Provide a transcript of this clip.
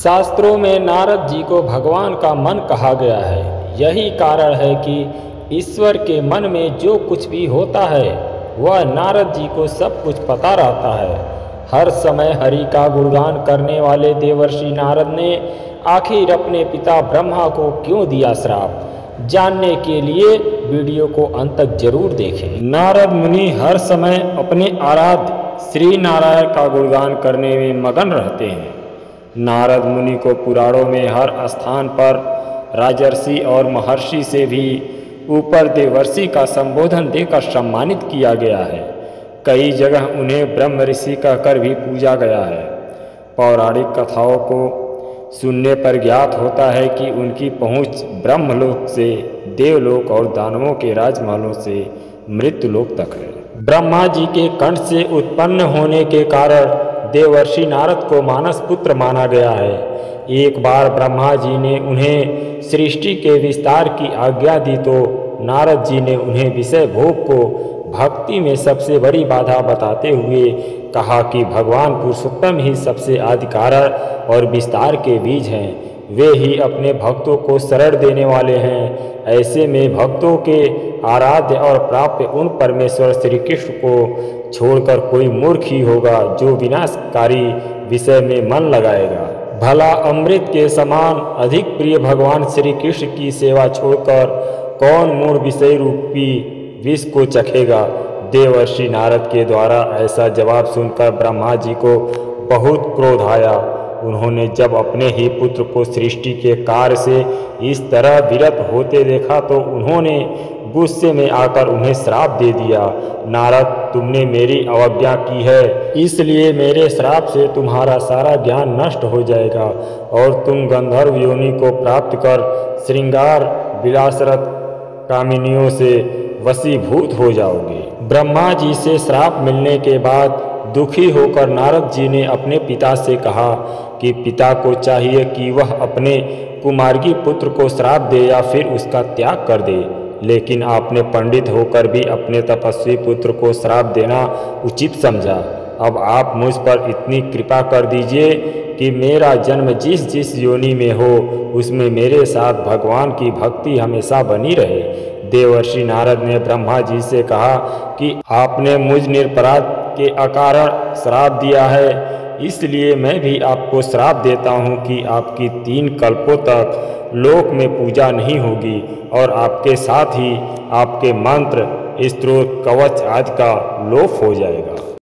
शास्त्रों में नारद जी को भगवान का मन कहा गया है। यही कारण है कि ईश्वर के मन में जो कुछ भी होता है वह नारद जी को सब कुछ पता रहता है। हर समय हरि का गुणगान करने वाले देवर्षि नारद ने आखिर अपने पिता ब्रह्मा को क्यों दिया श्राप, जानने के लिए वीडियो को अंत तक जरूर देखें। नारद मुनि हर समय अपने आराध्य श्री नारायण का गुणगान करने में मगन रहते हैं। नारद मुनि को पुराणों में हर स्थान पर राजर्षि और महर्षि से भी ऊपर देवर्षि का संबोधन देकर सम्मानित किया गया है। कई जगह उन्हें ब्रह्म ऋषि कहकर भी पूजा गया है। पौराणिक कथाओं को सुनने पर ज्ञात होता है कि उनकी पहुंच ब्रह्मलोक से देवलोक और दानवों के राजमहलों से मृत्युलोक तक है। ब्रह्मा जी के कंठ से उत्पन्न होने के कारण देवर्षि नारद को मानस पुत्र माना गया है। एक बार ब्रह्मा जी ने उन्हें सृष्टि के विस्तार की आज्ञा दी तो नारद जी ने उन्हें विषय भोग को भक्ति में सबसे बड़ी बाधा बताते हुए कहा कि भगवान पुरुषोत्तम ही सबसे आदि कारण और विस्तार के बीज हैं। वे ही अपने भक्तों को शरण देने वाले हैं। ऐसे में भक्तों के आराध्य और प्राप्य उन परमेश्वर श्री कृष्ण को छोड़कर कोई मूर्ख ही होगा जो विनाशकारी विषय में मन लगाएगा। भला अमृत के समान अधिक प्रिय भगवान श्री कृष्ण की सेवा छोड़कर कौन मूढ़ विषय रूपी विष को चखेगा। देवर्षि नारद के द्वारा ऐसा जवाब सुनकर ब्रह्मा जी को बहुत क्रोध आया। उन्होंने जब अपने ही पुत्र को सृष्टि के कार्य से इस तरह विरत होते देखा तो उन्होंने गुस्से में आकर उन्हें श्राप दे दिया। नारद, तुमने मेरी अवज्ञा की है, इसलिए मेरे श्राप से तुम्हारा सारा ज्ञान नष्ट हो जाएगा और तुम गंधर्व योनि को प्राप्त कर श्रृंगार विलासरत कामिनियों से वशीभूत हो जाओगे। ब्रह्मा जी से श्राप मिलने के बाद दुखी होकर नारद जी ने अपने पिता से कहा कि पिता को चाहिए कि वह अपने कुमार्गी पुत्र को श्राप दे या फिर उसका त्याग कर दे, लेकिन आपने पंडित होकर भी अपने तपस्वी पुत्र को श्राप देना उचित समझा। अब आप मुझ पर इतनी कृपा कर दीजिए कि मेरा जन्म जिस जिस योनि में हो उसमें मेरे साथ भगवान की भक्ति हमेशा बनी रहे। देवर्षि नारद ने ब्रह्मा जी से कहा कि आपने मुझ निरपराध के अकारण श्राप दिया है, इसलिए मैं भी आपको श्राप देता हूँ कि आपकी 3 कल्पों तक लोक में पूजा नहीं होगी और आपके साथ ही आपके मंत्र, स्त्रोत्र, कवच आदि का लोप हो जाएगा।